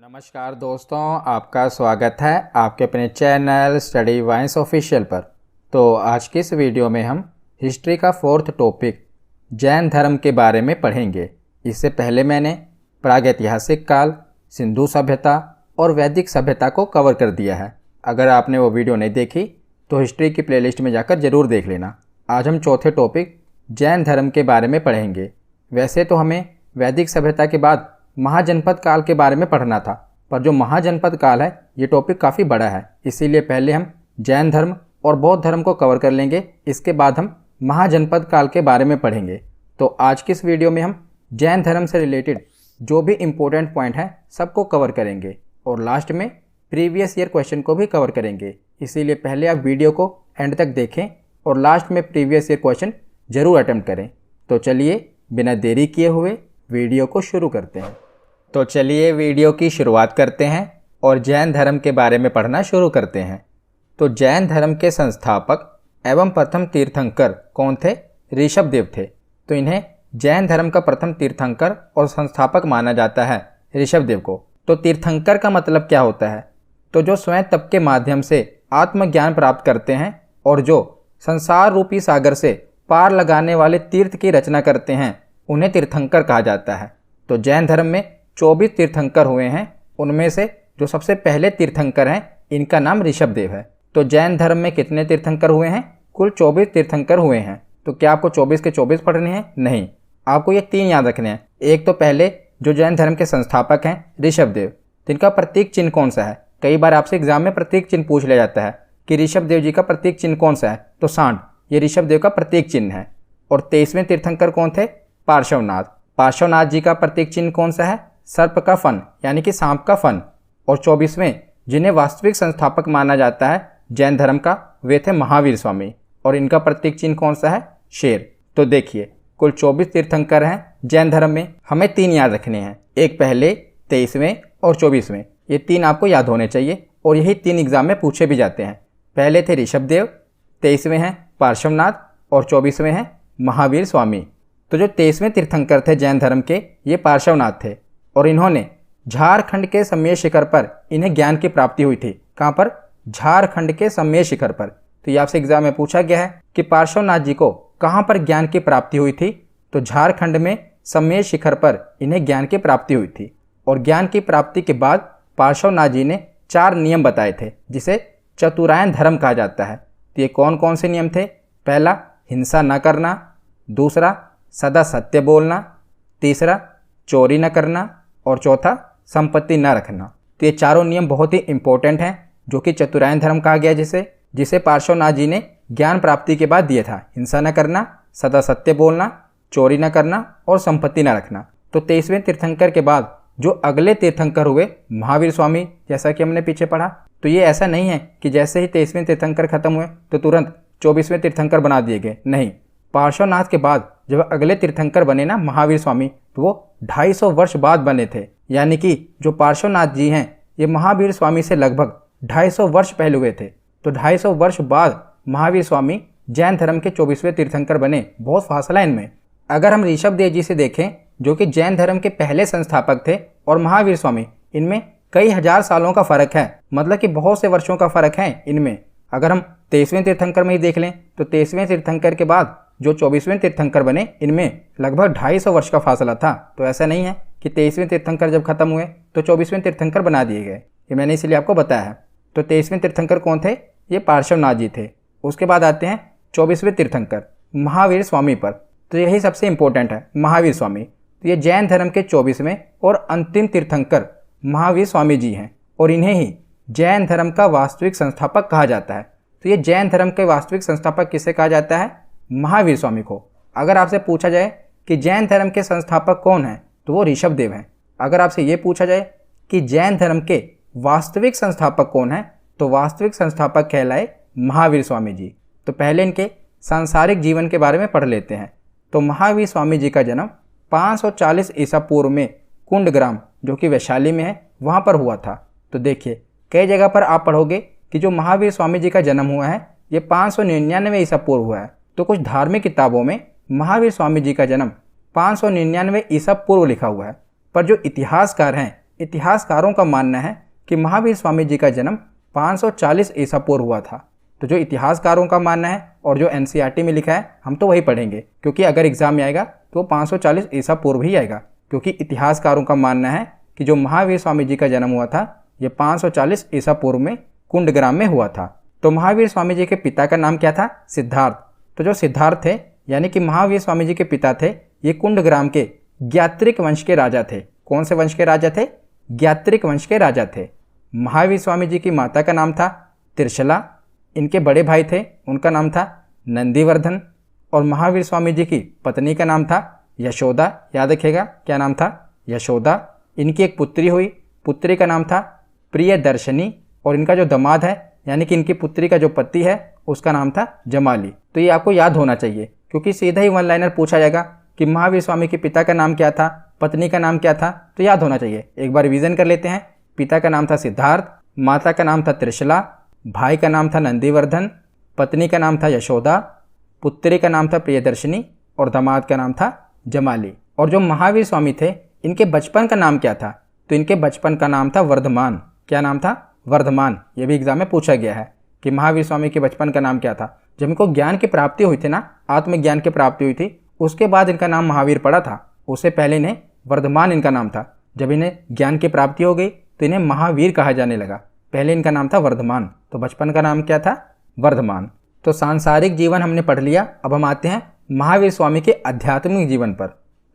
नमस्कार दोस्तों, आपका स्वागत है आपके अपने चैनल स्टडी वाइंस ऑफिशियल पर। तो आज की इस वीडियो में हम हिस्ट्री का 4th टॉपिक जैन धर्म के बारे में पढ़ेंगे। इससे पहले मैंने प्रागैतिहासिक काल, सिंधु सभ्यता और वैदिक सभ्यता को कवर कर दिया है। अगर आपने वो वीडियो नहीं देखी तो हिस्ट्री की प्लेलिस्ट में जाकर ज़रूर देख लेना। आज हम चौथे टॉपिक जैन धर्म के बारे में पढ़ेंगे। वैसे तो हमें वैदिक सभ्यता के बाद महाजनपद काल के बारे में पढ़ना था, पर जो महाजनपद काल है ये टॉपिक काफ़ी बड़ा है, इसीलिए पहले हम जैन धर्म और बौद्ध धर्म को कवर कर लेंगे। इसके बाद हम महाजनपद काल के बारे में पढ़ेंगे। तो आज की इस वीडियो में हम जैन धर्म से रिलेटेड जो भी इम्पोर्टेंट पॉइंट हैं सबको कवर करेंगे और लास्ट में प्रीवियस ईयर क्वेश्चन को भी कवर करेंगे। इसीलिए पहले आप वीडियो को एंड तक देखें और लास्ट में प्रीवियस ईयर क्वेश्चन ज़रूर अटेम्प्ट करें। तो चलिए बिना देरी किए हुए वीडियो को शुरू करते हैं। तो चलिए वीडियो की शुरुआत करते हैं और जैन धर्म के बारे में पढ़ना शुरू करते हैं। तो जैन धर्म के संस्थापक एवं प्रथम तीर्थंकर कौन थे? ऋषभदेव थे। तो इन्हें जैन धर्म का प्रथम तीर्थंकर और संस्थापक माना जाता है, ऋषभदेव को। तो तीर्थंकर का मतलब क्या होता है? तो जो स्वयं तप के माध्यम से आत्मज्ञान प्राप्त करते हैं और जो संसार रूपी सागर से पार लगाने वाले तीर्थ की रचना करते हैं, उन्हें तीर्थंकर कहा जाता है। तो जैन धर्म में 24 तीर्थंकर हुए हैं। उनमें से जो सबसे पहले तीर्थंकर हैं इनका नाम ऋषभदेव है। तो जैन धर्म में कितने तीर्थंकर हुए हैं? कुल 24 तीर्थंकर हुए हैं। तो क्या आपको 24 के 24 पढ़ने हैं? नहीं, आपको ये 3 याद रखने हैं। एक तो पहले जो जैन धर्म के संस्थापक हैं ऋषभदेव, जिनका प्रतीक चिन्ह कौन सा है? कई बार आपसे एग्जाम में प्रतीक चिन्ह पूछ लिया जाता है कि ऋषभदेव जी का प्रतीक चिन्ह कौन सा है? तो सांड, ये ऋषभदेव का प्रतीक चिन्ह है। और 23वें तीर्थंकर कौन थे? पार्श्वनाथ। पार्श्वनाथ जी का प्रतीक चिन्ह कौन सा है? सर्प का फन, यानी कि सांप का फन। और 24वें जिन्हें वास्तविक संस्थापक माना जाता है जैन धर्म का, वे थे महावीर स्वामी। और इनका प्रतीक चिन्ह कौन सा है? शेर। तो देखिए कुल 24 तीर्थंकर हैं जैन धर्म में। हमें 3 याद रखने हैं, एक पहले, 23वें और 24वें। ये 3 आपको याद होने चाहिए और यही 3 एग्जाम में पूछे भी जाते हैं। पहले थे ऋषभदेव, 23वें हैं पार्श्वनाथ और 24वें हैं महावीर स्वामी। तो जो 23वें तीर्थंकर थे जैन धर्म के, ये पार्श्वनाथ थे और इन्होंने झारखंड के सम्मेय शिखर पर इन्हें ज्ञान की प्राप्ति हुई थी। कहाँ पर? झारखंड के सम्मेय शिखर पर। तो ये आपसे एग्जाम में पूछा गया है कि पार्श्वनाथ जी को कहाँ पर ज्ञान की प्राप्ति हुई थी? तो झारखंड में सम्मेय शिखर पर इन्हें ज्ञान की प्राप्ति हुई थी। और ज्ञान की प्राप्ति के बाद पार्श्वनाथ जी ने 4 नियम बताए थे, जिसे चतुरायन धर्म कहा जाता है। तो ये कौन कौन से नियम थे? पहला, हिंसा न करना। दूसरा, सदा सत्य बोलना। तीसरा, चोरी न करना। और चौथा, संपत्ति न रखना। तो ये चारों नियम बहुत ही इंपॉर्टेंट हैं, जो कि चतुरायन धर्म कहा गया, जिसे पार्श्वनाथ जी ने ज्ञान प्राप्ति के बाद दिया था। हिंसा न करना, सदा सत्य बोलना, चोरी न करना और संपत्ति न रखना। तो 23वें तीर्थंकर के बाद जो अगले तीर्थंकर हुए महावीर स्वामी, जैसा कि हमने पीछे पढ़ा। तो ये ऐसा नहीं है कि जैसे ही 23वें तीर्थंकर खत्म हुए तो तुरंत 24वें तीर्थंकर बना दिए गए। नहीं, पार्श्वनाथ के बाद जब अगले तीर्थंकर बने ना महावीर स्वामी, तो वो 250 वर्ष बाद बने थे। यानी कि जो पार्श्वनाथ जी हैं ये महावीर स्वामी से लगभग 250 वर्ष पहले हुए थे। तो 250 वर्ष बाद महावीर स्वामी जैन धर्म के 24वें तीर्थंकर बने। बहुत फासला इनमें। अगर हम ऋषभदेव जी से देखें, जो कि जैन धर्म के पहले संस्थापक थे, और महावीर स्वामी, इनमें कई हजार सालों का फर्क है। मतलब कि बहुत से वर्षों का फर्क है इनमें। अगर हम 23वें तीर्थंकर में ही देख लें तो 23वें तीर्थंकर के बाद जो 24वें तीर्थंकर बने, इनमें लगभग 250 वर्ष का फासला था। तो ऐसा नहीं है कि 23वें तीर्थंकर जब खत्म हुए तो 24वें तीर्थंकर बना दिए गए। ये मैंने इसलिए आपको बताया है। तो 23वें तीर्थंकर कौन थे? ये पार्श्वनाथ जी थे। उसके बाद आते हैं 24वें तीर्थंकर महावीर स्वामी पर। तो यही सबसे इंपॉर्टेंट है, महावीर स्वामी। तो ये जैन धर्म के 24वें और अंतिम तीर्थंकर महावीर स्वामी जी हैं और इन्हें ही जैन धर्म का वास्तविक संस्थापक कहा जाता है। तो ये जैन धर्म के वास्तविक संस्थापक किसे कहा जाता है? महावीर स्वामी को। अगर आपसे पूछा जाए कि जैन धर्म के संस्थापक कौन हैं, तो वो ऋषभदेव हैं। अगर आपसे ये पूछा जाए कि जैन धर्म के वास्तविक संस्थापक कौन हैं, तो वास्तविक संस्थापक कहलाए महावीर स्वामी जी। तो पहले इनके सांसारिक जीवन के बारे में पढ़ लेते हैं। तो महावीर स्वामी जी का जन्म 540 ईसा पूर्व में कुंडग्राम, जो कि वैशाली में है, वहाँ पर हुआ था। तो देखिए कई जगह पर आप पढ़ोगे कि जो महावीर स्वामी जी का जन्म हुआ है ये 599 ईसा पूर्व हुआ है। तो कुछ धार्मिक किताबों में महावीर स्वामी जी का जन्म 599 ईसा पूर्व लिखा हुआ है, पर जो इतिहासकार हैं इतिहासकारों का मानना है कि महावीर स्वामी जी का जन्म 540 ईसा पूर्व हुआ था। तो जो इतिहासकारों का मानना है और जो एनसीईआरटी में लिखा है हम तो वही पढ़ेंगे, क्योंकि अगर एग्जाम में आएगा तो 540 ईसा पूर्व ही आएगा, क्योंकि इतिहासकारों का मानना है कि जो महावीर स्वामी जी का जन्म हुआ था ये 540 ईसा पूर्व में कुंडग्राम में हुआ था। तो महावीर स्वामी जी के पिता का नाम क्या था? सिद्धार्थ। तो जो सिद्धार्थ थे यानी कि महावीर स्वामी जी के पिता थे, ये कुंडग्राम के ज्ञात्रिक वंश के राजा थे। कौन से वंश के राजा थे? ज्ञात्रिक वंश के राजा थे। महावीर स्वामी जी की माता का नाम था त्रिशला, इनके बड़े भाई थे उनका नाम था नंदीवर्धन, और महावीर स्वामी जी की पत्नी का नाम था यशोदा। याद रखिएगा क्या नाम था? यशोदा। इनकी एक पुत्री हुई, पुत्री का नाम था प्रियदर्शनी, और इनका जो दामाद है यानी कि इनकी पुत्री का जो पति है उसका नाम था जमाली। तो ये आपको याद होना चाहिए, क्योंकि सीधा ही वन लाइनर पूछा जाएगा कि महावीर स्वामी के पिता का नाम क्या था, पत्नी का नाम क्या था, तो याद होना चाहिए। एक बार रिवीजन कर लेते हैं। पिता का नाम था सिद्धार्थ, माता का नाम था त्रिशला, भाई का नाम था नंदीवर्धन, पत्नी का नाम था यशोदा, पुत्री का नाम था प्रियदर्शनी, और दामाद का नाम था जमाली। और जो महावीर स्वामी थे इनके बचपन का नाम क्या था? तो इनके बचपन का नाम था वर्धमान। क्या नाम था? वर्धमान। ये भी एग्जाम में पूछा गया है कि महावीर स्वामी के बचपन का नाम क्या था। जब इनको ज्ञान की प्राप्ति हुई थी ना, आत्मज्ञान की प्राप्ति हुई थी, उसके बाद इनका नाम महावीर पड़ा था। उससे पहले इन्हें वर्धमान इनका नाम था। जब इन्हें ज्ञान की प्राप्ति हो गई तो इन्हें महावीर कहा जाने लगा। पहले इनका नाम था वर्धमान, तो बचपन का नाम क्या था? वर्धमान। तो सांसारिक जीवन हमने पढ़ लिया। अब हम आते हैं महावीर स्वामी के आध्यात्मिक जीवन पर।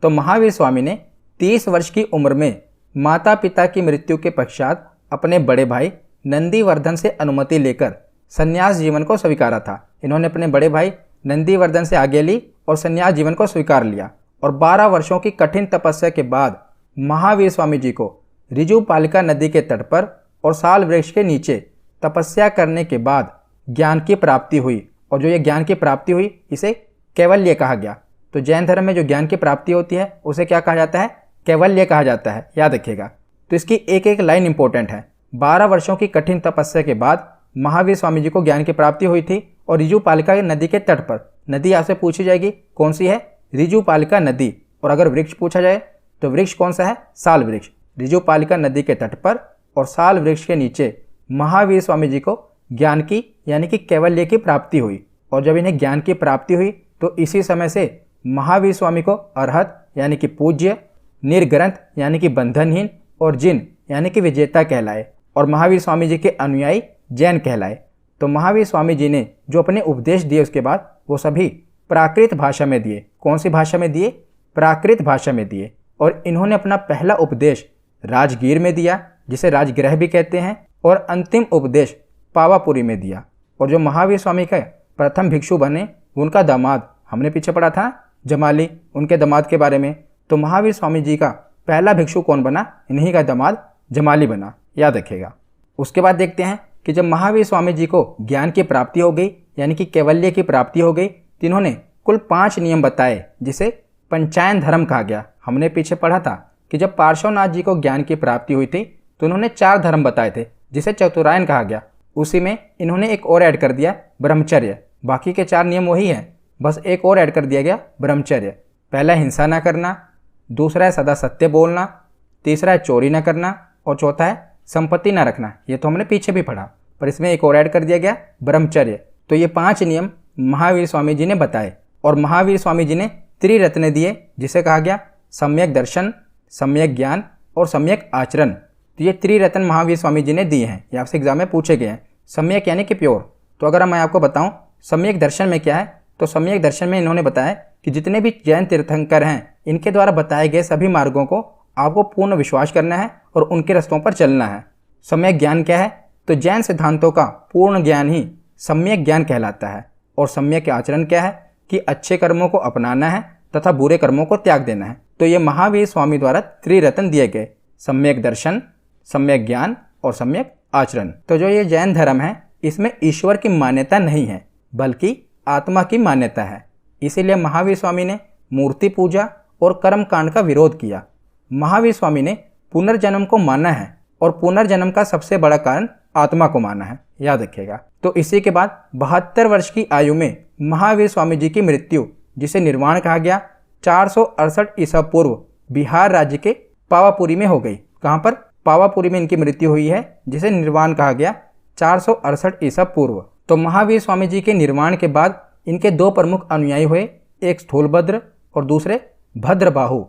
तो महावीर स्वामी ने 30 वर्ष की उम्र में माता पिता की मृत्यु के पश्चात अपने बड़े भाई नंदीवर्धन से अनुमति लेकर संन्यास जीवन को स्वीकारा था। इन्होंने अपने बड़े भाई नंदीवर्धन से आज्ञा ली और संन्यास जीवन को स्वीकार लिया। और 12 वर्षों की कठिन तपस्या के बाद महावीर स्वामी जी को ऋजुपालिका नदी के तट पर और साल वृक्ष के नीचे तपस्या करने के बाद ज्ञान की प्राप्ति हुई। और जो ये ज्ञान की प्राप्ति हुई इसे कैवल्य कहा गया। तो जैन धर्म में जो ज्ञान की प्राप्ति होती है उसे क्या कहा जाता है? कैवल्य कहा जाता है। याद रखिएगा। तो इसकी एक एक लाइन इंपॉर्टेंट है। 12 वर्षों की कठिन तपस्या के बाद महावीर स्वामी जी को ज्ञान की प्राप्ति हुई थी और ऋजुपालिका नदी के तट पर। नदी आपसे पूछी जाएगी कौन सी है? ऋजुपालिका नदी। और अगर वृक्ष पूछा जाए तो वृक्ष कौन सा है? साल वृक्ष। ऋजुपालिका नदी के तट पर और साल वृक्ष के नीचे महावीर स्वामी जी को ज्ञान की यानी कि कैवल्य की प्राप्ति हुई। और जब इन्हें ज्ञान की प्राप्ति हुई तो इसी समय से महावीर स्वामी को अरहत यानी कि पूज्य, निर्ग्रंथ यानी कि बंधनहीन, और जिन यानी कि विजेता कहलाए। और महावीर स्वामी जी के अनुयायी जैन कहलाए। तो महावीर स्वामी जी ने जो अपने उपदेश दिए उसके बाद वो सभी प्राकृत भाषा में दिए। कौन सी भाषा में दिए? प्राकृत भाषा में दिए। और इन्होंने अपना पहला उपदेश राजगीर में दिया, जिसे राजगृह भी कहते हैं, और अंतिम उपदेश पावापुरी में दिया। और जो महावीर स्वामी के प्रथम भिक्षु बने उनका दामाद हमने पीछे पढ़ा था जमाली, उनके दामाद के बारे में। तो महावीर स्वामी जी का पहला भिक्षु कौन बना? इन्हीं का दामाद जमाली बना। याद रखिएगा। उसके बाद देखते हैं कि जब महावीर स्वामी जी को ज्ञान की प्राप्ति हो गई यानी कि कैवल्य की प्राप्ति हो गई तो इन्होंने कुल 5 नियम बताए, जिसे पंचायन धर्म कहा गया। हमने पीछे पढ़ा था कि जब पार्श्वनाथ जी को ज्ञान की प्राप्ति हुई थी तो उन्होंने 4 धर्म बताए थे, जिसे चतुरायन कहा गया। उसी में इन्होंने एक और ऐड कर दिया, ब्रह्मचर्य। बाकी के 4 नियम वही हैं, बस एक और ऐड कर दिया गया, ब्रह्मचर्य। पहला हिंसा न करना, दूसरा है सदा सत्य बोलना, तीसरा है चोरी न करना, और चौथा है संपत्ति न रखना। ये तो हमने पीछे भी पढ़ा, पर इसमें एक और ऐड कर दिया गया, ब्रह्मचर्य। तो ये 5 नियम महावीर स्वामी जी ने बताए। और महावीर स्वामी जी ने त्रिरत्न दिए, जिसे कहा गया सम्यक दर्शन, सम्यक ज्ञान और सम्यक आचरण। तो ये त्रिरत्न महावीर स्वामी जी ने दिए हैं। ये आपसे एग्जाम में पूछे गए हैं। सम्यक यानी कि प्योर। तो अगर मैं आपको बताऊं सम्यक दर्शन में क्या है, तो सम्यक दर्शन में इन्होंने बताया कि जितने भी जैन तीर्थंकर हैं इनके द्वारा बताए गए सभी मार्गों को आपको पूर्ण विश्वास करना है और उनके रास्तों पर चलना है। सम्यक ज्ञान क्या है? तो जैन सिद्धांतों का पूर्ण ज्ञान ही सम्यक ज्ञान कहलाता है। और सम्यक आचरण क्या है? कि अच्छे कर्मों को अपनाना है तथा बुरे कर्मों को त्याग देना है। तो ये महावीर स्वामी द्वारा त्रिरत्न दिए गए, सम्यक दर्शन, सम्यक ज्ञान और सम्यक आचरण। तो जो ये जैन धर्म है इसमें ईश्वर की मान्यता नहीं है, बल्कि आत्मा की मान्यता है। इसीलिए महावीर स्वामी ने मूर्ति पूजा और कर्म कांड का विरोध किया। महावीर स्वामी ने पुनर्जन्म को माना है और पुनर्जन्म का सबसे बड़ा कारण आत्मा को माना है। याद रखिएगा। तो इसी के बाद 72 वर्ष की आयु में महावीर स्वामी जी की मृत्यु, जिसे निर्वाण कहा गया, 468 ईसा पूर्व बिहार राज्य के पावापुरी में हो गई। कहाँ पर? पावापुरी में इनकी मृत्यु हुई है, जिसे निर्वाण कहा गया 468 ईसा पूर्व। तो महावीर स्वामी जी के निर्वाण के बाद इनके दो प्रमुख अनुयायी हुए, एक स्थूलभद्र और दूसरे भद्रबाहु।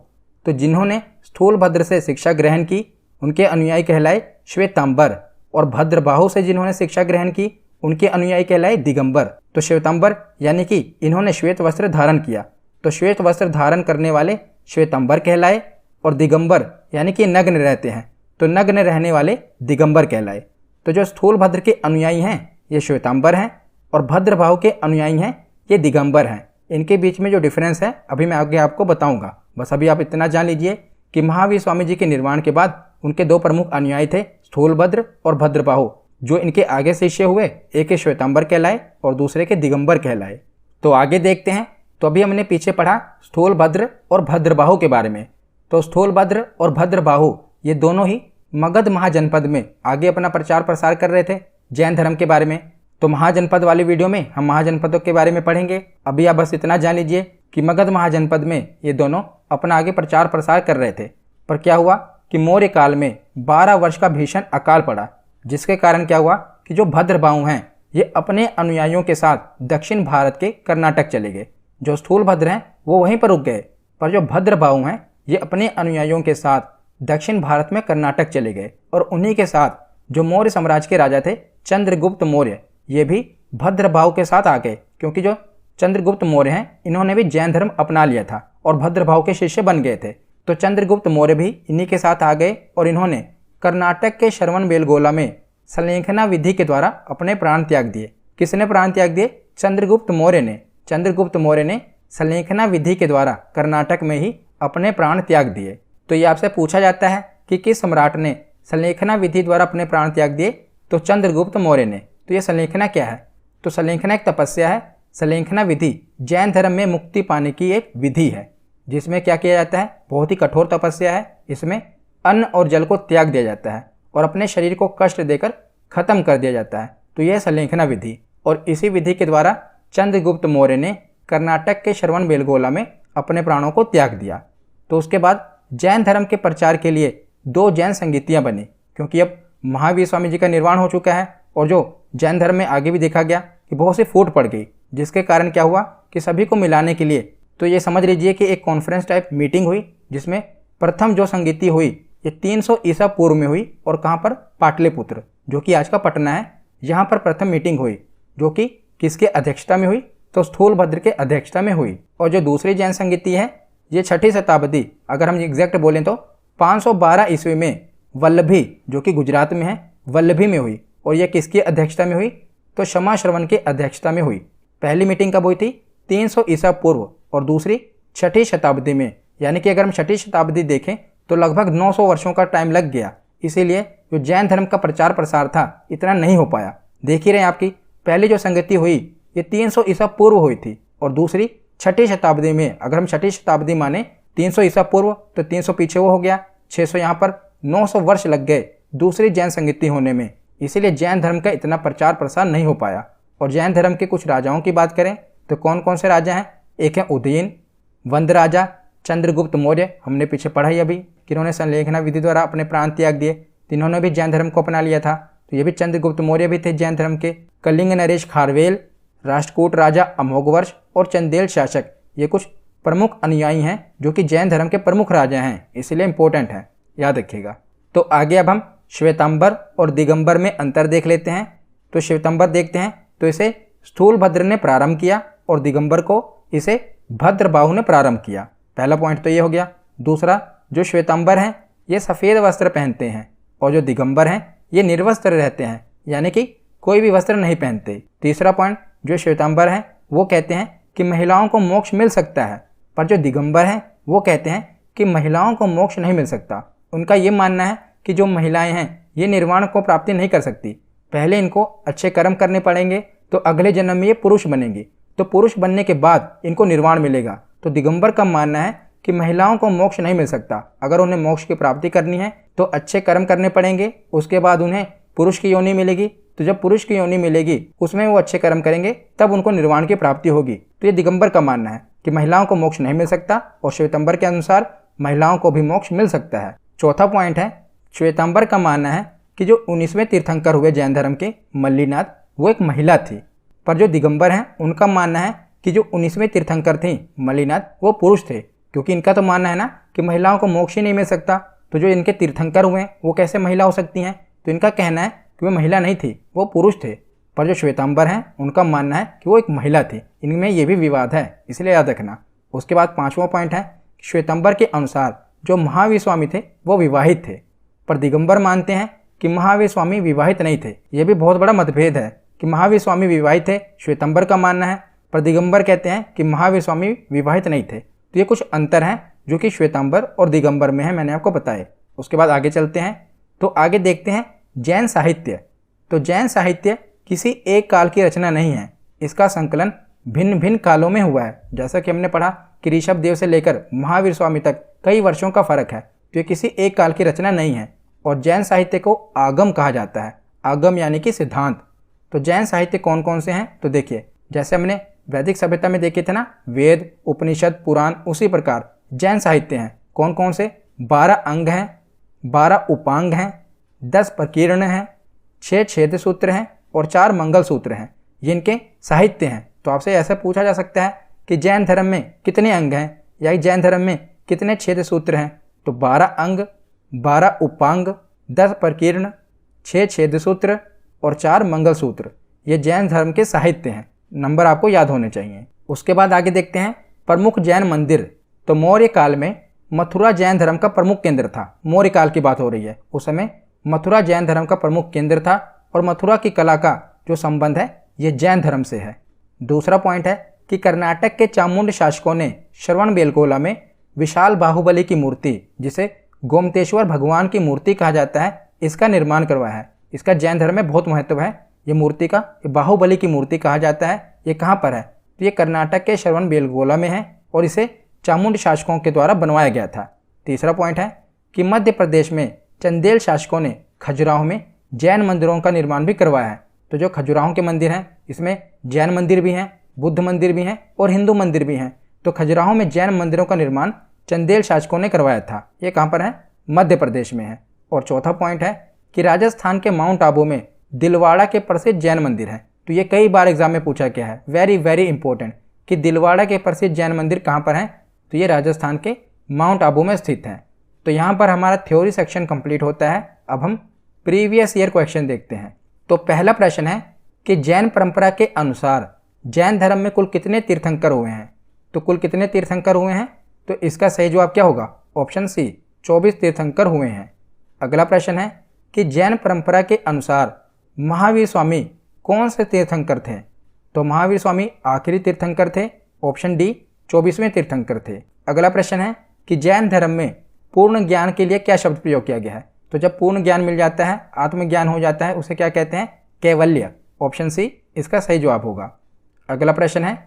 तो जिन्होंने स्थूलभद्र से शिक्षा ग्रहण की उनके अनुयायी कहलाए श्वेतांबर, और भद्रबाहु से जिन्होंने शिक्षा ग्रहण की उनके अनुयायी कहलाए दिगंबर। तो श्वेतांबर यानी कि इन्होंने श्वेत वस्त्र धारण किया, तो श्वेत वस्त्र धारण करने वाले श्वेतांबर कहलाए, और दिगंबर यानी कि नग्न रहते हैं तो नग्न रहने वाले दिगंबर कहलाए। तो जो स्थूलभद्र के अनुयायी हैं ये श्वेतांबर हैं, और भद्रबाहु के अनुयायी हैं ये दिगंबर हैं। इनके बीच में जो डिफरेंस है अभी मैं आगे आपको बताऊंगा। बस अभी आप इतना जान लीजिए कि महावीर स्वामी जी के निर्वाण के बाद उनके दो प्रमुख अनुयायी थे, स्थूलभद्र और भद्रबाहु। जो इनके आगे शिष्य हुए, एक के श्वेतांबर कहलाए और दूसरे के दिगंबर कहलाए। तो आगे देखते हैं। तो अभी हमने पीछे पढ़ा स्थूलभद्र और भद्रबाहु के बारे में। तो स्थूलभद्र और भद्रबाहु ये दोनों ही मगध महाजनपद में आगे अपना प्रचार प्रसार कर रहे थे जैन धर्म के बारे में। तो महाजनपद वाली वीडियो में हम महाजनपदों के बारे में पढ़ेंगे। अभी आप बस इतना जान लीजिए कि मगध महाजनपद में ये दोनों अपना आगे प्रचार प्रसार कर रहे थे। पर क्या हुआ कि मौर्य काल में 12 वर्ष का भीषण अकाल पड़ा, जिसके कारण क्या हुआ कि जो भद्रबाहु हैं ये अपने अनुयायियों के साथ दक्षिण भारत के कर्नाटक चले गए। जो स्थूलभद्र हैं वो वहीं पर रुक गए, पर जो भद्रबाहु हैं ये अपने अनुयायियों के साथ दक्षिण भारत में कर्नाटक चले गए। और उन्हीं के साथ जो मौर्य साम्राज्य के राजा थे चंद्रगुप्त मौर्य, ये भी भद्रबाहु के साथ आ गए, क्योंकि जो चंद्रगुप्त मौर्य हैं इन्होंने भी जैन धर्म अपना लिया था और भद्रबाहु के शिष्य बन गए थे। तो चंद्रगुप्त मौर्य भी इन्हीं के साथ आ गए और इन्होंने कर्नाटक के श्रवणबेलगोला में संलेखना विधि के द्वारा अपने प्राण त्याग दिए। किसने प्राण त्याग दिए? चंद्रगुप्त मौर्य ने। चंद्रगुप्त मौर्य ने संलेखना विधि के द्वारा कर्नाटक में ही अपने प्राण त्याग दिए। तो ये आपसे पूछा जाता है कि किस सम्राट ने संलेखना विधि द्वारा अपने प्राण त्याग दिए? तो चंद्रगुप्त मौर्य ने। तो ये संलेखना क्या है? तो संलेखना एक तपस्या है। संलेखना विधि जैन धर्म में मुक्ति पाने की एक विधि है, जिसमें क्या किया जाता है? बहुत ही कठोर तपस्या है। इसमें अन्न और जल को त्याग दिया जाता है और अपने शरीर को कष्ट देकर खत्म कर दिया जाता है। तो यह संलेखना विधि, और इसी विधि के द्वारा चंद्रगुप्त मौर्य ने कर्नाटक के श्रवणबेलगोला में अपने प्राणों को त्याग दिया। तो उसके बाद जैन धर्म के प्रचार के लिए 2 जैन संगीतियाँ बनी, क्योंकि अब महावीर स्वामी जी का निर्वाण हो चुका है और जो जैन धर्म में आगे भी देखा गया कि बहुत सी फूट पड़ गई, जिसके कारण क्या हुआ कि सभी को मिलाने के लिए तो ये समझ लीजिए कि एक कॉन्फ्रेंस टाइप मीटिंग हुई, जिसमें प्रथम जो संगीति हुई ये 300 ईसा पूर्व में हुई। और कहाँ पर? पाटलिपुत्र, जो कि आज का पटना है। यहाँ पर प्रथम मीटिंग हुई, जो कि किसके अध्यक्षता में हुई? तो स्थूलभद्र के अध्यक्षता में हुई। और जो दूसरी जैन संगीति है ये 6ठी शताब्दी, अगर हम एग्जैक्ट बोलें तो 512 ईस्वी में वल्लभी, जो कि गुजरात में है, वल्लभी में हुई। और यह किसकी अध्यक्षता में हुई? तो क्षमा श्रवण के अध्यक्षता में हुई। पहली मीटिंग कब हुई थी? 300 ईसा पूर्व, और दूसरी 6ठी शताब्दी में। यानी कि अगर हम 6ठी शताब्दी देखें तो लगभग 900 वर्षों का टाइम लग गया। इसीलिए जो जैन धर्म का प्रचार प्रसार था इतना नहीं हो पाया। देख ही रहे हैं आपकी पहली जो संगति हुई ये 300 ईसा पूर्व हुई थी, और दूसरी 6ठी शताब्दी में। अगर हम 6ठी शताब्दी माने 300 ईसा पूर्व तो 300 पीछे वो हो गया, 600 यहाँ पर, 900 वर्ष लग गए दूसरी जैन संगति होने में। इसीलिए जैन धर्म का इतना प्रचार प्रसार नहीं हो पाया। और जैन धर्म के कुछ राजाओं की बात करें तो कौन कौन से राजा हैं? एक है उदयन, वंद राजा, चंद्रगुप्त मौर्य, हमने पीछे पढ़ा ही अभी कि इन्होंने संलेखना विधि द्वारा अपने प्राण त्याग दिए। तो इन्होंने भी जैन धर्म को अपना लिया था। तो ये भी चंद्रगुप्त मौर्य भी थे जैन धर्म के। कलिंग नरेश खारवेल, राष्ट्रकूट राजा अमोघवर्ष और चंदेल शासक, ये कुछ प्रमुख अनुयायी हैं जो कि जैन धर्म के प्रमुख राजा हैं, इसलिए इंपॉर्टेंट है, याद रखिएगा। तो आगे अब हम श्वेतांबर और दिगंबर में अंतर देख लेते हैं। तो श्वेतांबर देखते हैं तो इसे स्थूलभद्र ने प्रारंभ किया और दिगंबर को इसे भद्रबाहु ने प्रारंभ किया। पहला पॉइंट तो ये हो गया। दूसरा, जो श्वेतांबर हैं ये सफ़ेद वस्त्र पहनते हैं और जो दिगंबर हैं ये निर्वस्त्र रहते हैं, यानी कि कोई भी वस्त्र नहीं पहनते। तीसरा पॉइंट, जो श्वेतांबर हैं वो कहते हैं कि महिलाओं को मोक्ष मिल सकता है, पर जो दिगंबर हैं वो कहते हैं कि महिलाओं को मोक्ष नहीं मिल सकता। उनका ये मानना है कि जो महिलाएं हैं ये निर्वाण को प्राप्ति नहीं कर सकती, पहले इनको अच्छे कर्म करने पड़ेंगे, तो अगले जन्म में ये पुरुष बनेंगी, तो पुरुष बनने के बाद इनको निर्वाण मिलेगा। तो दिगंबर का मानना है कि महिलाओं को मोक्ष नहीं मिल सकता। अगर उन्हें मोक्ष की प्राप्ति करनी है तो अच्छे कर्म करने पड़ेंगे, उसके बाद उन्हें पुरुष की योनि मिलेगी। तो जब पुरुष की योनि मिलेगी उसमें वो अच्छे कर्म करेंगे, तब उनको निर्वाण की प्राप्ति होगी। तो ये दिगंबर का मानना है कि महिलाओं को मोक्ष नहीं मिल सकता, और श्वेतांबर के अनुसार महिलाओं को भी मोक्ष मिल सकता है। चौथा पॉइंट है श्वेतांबर का मानना है कि जो 19वें तीर्थंकर हुए जैन धर्म के मल्लीनाथ, वो एक महिला थी। पर जो दिगंबर हैं उनका मानना है कि जो 19वें तीर्थंकर थी मल्लीनाथ, वो पुरुष थे, क्योंकि इनका तो मानना है ना कि महिलाओं को मोक्ष ही नहीं मिल सकता, तो जो इनके तीर्थंकर हुए वो कैसे महिला हो सकती हैं। तो इनका कहना है कि वो महिला नहीं थी, वो पुरुष थे। पर जो श्वेतांबर हैं उनका मानना है कि वो एक महिला थी। इनमें ये भी विवाद है, इसलिए याद रखना। उसके बाद 5वां पॉइंट है, श्वेतांबर के अनुसार जो महावीर स्वामी थे वो विवाहित थे, पर दिगंबर मानते हैं कि महावीर स्वामी विवाहित नहीं थे। यह भी बहुत बड़ा मतभेद है कि महावीर स्वामी विवाहित थे, श्वेतांबर का मानना है, पर दिगंबर कहते हैं कि महावीर स्वामी विवाहित नहीं थे। तो ये कुछ अंतर हैं जो कि श्वेतांबर और दिगंबर में है, मैंने आपको बताए। उसके बाद आगे चलते हैं, तो आगे देखते हैं जैन साहित्य। तो जैन साहित्य किसी एक काल की रचना नहीं है, इसका संकलन भिन्न भिन्न कालों में हुआ है। जैसा कि हमने पढ़ा कि ऋषभ देव से लेकर महावीर स्वामी तक कई वर्षों का फर्क है, तो ये किसी एक काल की रचना नहीं है। और जैन साहित्य को आगम कहा जाता है, आगम यानी कि सिद्धांत। तो जैन साहित्य कौन कौन से हैं, तो देखिए जैसे हमने वैदिक सभ्यता में देखे थे ना, वेद, उपनिषद, पुराण, उसी प्रकार जैन साहित्य हैं। कौन कौन से? 12 अंग हैं, 12 उपांग हैं, 10 प्रकीर्ण हैं, 6 छेद सूत्र हैं और 4 मंगल सूत्र हैं। ये इनके साहित्य हैं। तो आपसे ऐसा पूछा जा सकता है कि जैन धर्म में कितने अंग हैं या जैन धर्म में कितने छेद सूत्र हैं, तो 12 अंग, 12 उपांग, 10 प्रकीर्ण, 6 छेद सूत्र और 4 मंगल सूत्र, ये जैन धर्म के साहित्य हैं। नंबर आपको याद होने चाहिए। उसके बाद आगे देखते हैं प्रमुख जैन मंदिर। तो मौर्य काल में मथुरा जैन धर्म का प्रमुख केंद्र था। मौर्य काल की बात हो रही है, उस समय मथुरा जैन धर्म का प्रमुख केंद्र था और मथुरा की कला का जो संबंध है ये जैन धर्म से है। दूसरा पॉइंट है कि कर्नाटक के चामुंड शासकों ने श्रवणबेलगोला में विशाल बाहुबली की मूर्ति, जिसे गोमतेश्वर भगवान की मूर्ति कहा जाता है, इसका निर्माण करवाया है। इसका जैन धर्म में बहुत महत्व है। ये मूर्ति का, ये बाहुबली की मूर्ति कहा जाता है। ये कहाँ पर है, तो ये कर्नाटक के श्रवणबेलगोला में है और इसे चामुंड शासकों के द्वारा बनवाया गया था। तीसरा पॉइंट है कि मध्य प्रदेश में चंदेल शासकों ने खजुराहो में जैन मंदिरों का निर्माण भी करवाया है। तो जो खजुराहो के मंदिर हैं इसमें जैन मंदिर भी हैं, बुद्ध मंदिर भी हैं और हिंदू मंदिर भी हैं। तो खजुराहो में जैन मंदिरों का निर्माण चंदेल शासकों ने करवाया था। ये कहाँ पर है, मध्य प्रदेश में है। और चौथा पॉइंट है कि राजस्थान के माउंट आबू में दिलवाड़ा के प्रसिद्ध जैन मंदिर है। तो ये कई बार एग्जाम में पूछा गया है, वेरी वेरी इंपॉर्टेंट, कि दिलवाड़ा के प्रसिद्ध जैन मंदिर कहाँ पर हैं, तो ये राजस्थान के माउंट आबू में स्थित हैं। तो यहाँ पर हमारा थ्योरी सेक्शन कंप्लीट होता है। अब हम प्रीवियस ईयर क्वेश्चन देखते हैं। तो पहला प्रश्न है कि जैन परंपरा के अनुसार जैन धर्म में कुल कितने तीर्थंकर हुए हैं। तो कुल कितने तीर्थंकर हुए हैं, तो इसका सही जवाब क्या होगा, ऑप्शन सी, 24 तीर्थंकर हुए हैं। अगला प्रश्न है कि जैन परंपरा के अनुसार महावीर स्वामी कौन से तीर्थंकर थे। तो महावीर स्वामी आखिरी तीर्थंकर थे, ऑप्शन डी, 24वें तीर्थंकर थे। अगला प्रश्न है कि जैन धर्म में पूर्ण ज्ञान के लिए क्या शब्द प्रयोग किया गया है। तो जब पूर्ण ज्ञान मिल जाता है, आत्मज्ञान हो जाता है, उसे क्या कहते हैं, कैवल्य। ऑप्शन सी इसका सही जवाब होगा। अगला प्रश्न है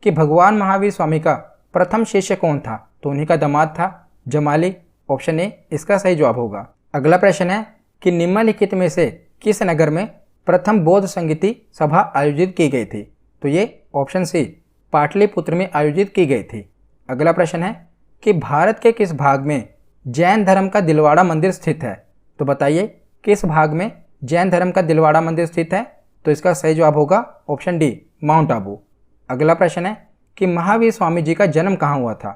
कि भगवान महावीर स्वामी का प्रथम शिष्य कौन था। तो उन्हीं का दामाद था जमाली। ऑप्शन ए इसका सही जवाब होगा। अगला प्रश्न है कि निम्नलिखित में से किस नगर में प्रथम बौद्ध संगीति सभा आयोजित की गई थी। तो ये ऑप्शन सी, पाटलिपुत्र में आयोजित की गई थी। अगला प्रश्न है कि भारत के किस भाग में जैन धर्म का दिलवाड़ा मंदिर स्थित है। तो बताइए किस भाग में जैन धर्म का दिलवाड़ा मंदिर स्थित है। तो इसका सही जवाब होगा ऑप्शन डी, माउंट आबू। अगला प्रश्न है कि महावीर स्वामी जी का जन्म कहाँ हुआ था।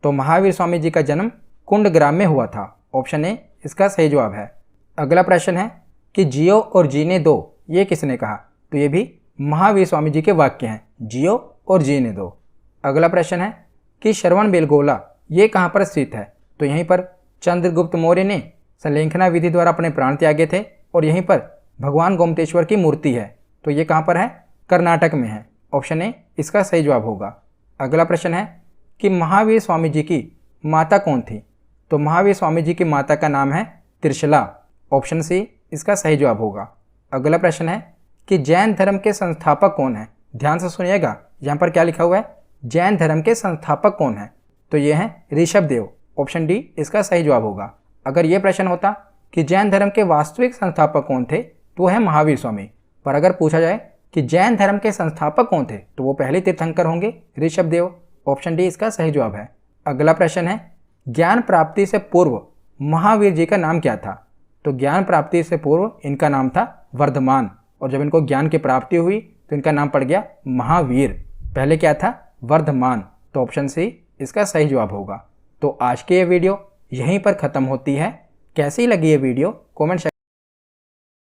तो महावीर स्वामी जी का जन्म कुंडग्राम में हुआ था। ऑप्शन ए इसका सही जवाब है। अगला प्रश्न है कि जियो और जीने दो, ये किसने कहा। तो ये भी महावीर स्वामी जी के वाक्य हैं, जियो और जीने दो। अगला प्रश्न है कि श्रवणबेलगोला ये कहाँ पर स्थित है। तो यहीं पर चंद्रगुप्त मौर्य ने संलेखना विधि द्वारा अपने प्राण त्यागे थे और यहीं पर भगवान गोमतेश्वर की मूर्ति है। तो ये कहाँ पर है, कर्नाटक में है। ऑप्शन ए इसका सही जवाब होगा। अगला प्रश्न है कि महावीर स्वामी जी की माता कौन थी। तो महावीर स्वामी जी की माता का नाम है त्रिशला। ऑप्शन सी इसका सही जवाब होगा। अगला प्रश्न है कि जैन धर्म के संस्थापक कौन है। ध्यान से सुनिएगा, यहाँ पर क्या लिखा हुआ है, जैन धर्म के संस्थापक कौन है। तो ये हैं ऋषभ देव। ऑप्शन डी इसका सही जवाब होगा। अगर ये प्रश्न होता कि जैन धर्म के वास्तविक संस्थापक कौन थे, तो है महावीर स्वामी। पर अगर पूछा जाए कि जैन धर्म के संस्थापक कौन थे, तो वो पहले तीर्थंकर होंगे ऋषभ देव। ऑप्शन डी इसका सही जवाब है। अगला प्रश्न है ज्ञान प्राप्ति से पूर्व महावीर जी का नाम क्या था। तो ज्ञान प्राप्ति से पूर्व इनका नाम था वर्धमान, और जब इनको ज्ञान की प्राप्ति हुई तो इनका नाम पड़ गया महावीर। पहले क्या था? वर्धमान। तो ऑप्शन सी इसका सही जवाब होगा। तो आज की ये वीडियो यहीं पर ख़त्म होती है। कैसी लगी ये वीडियो कमेंट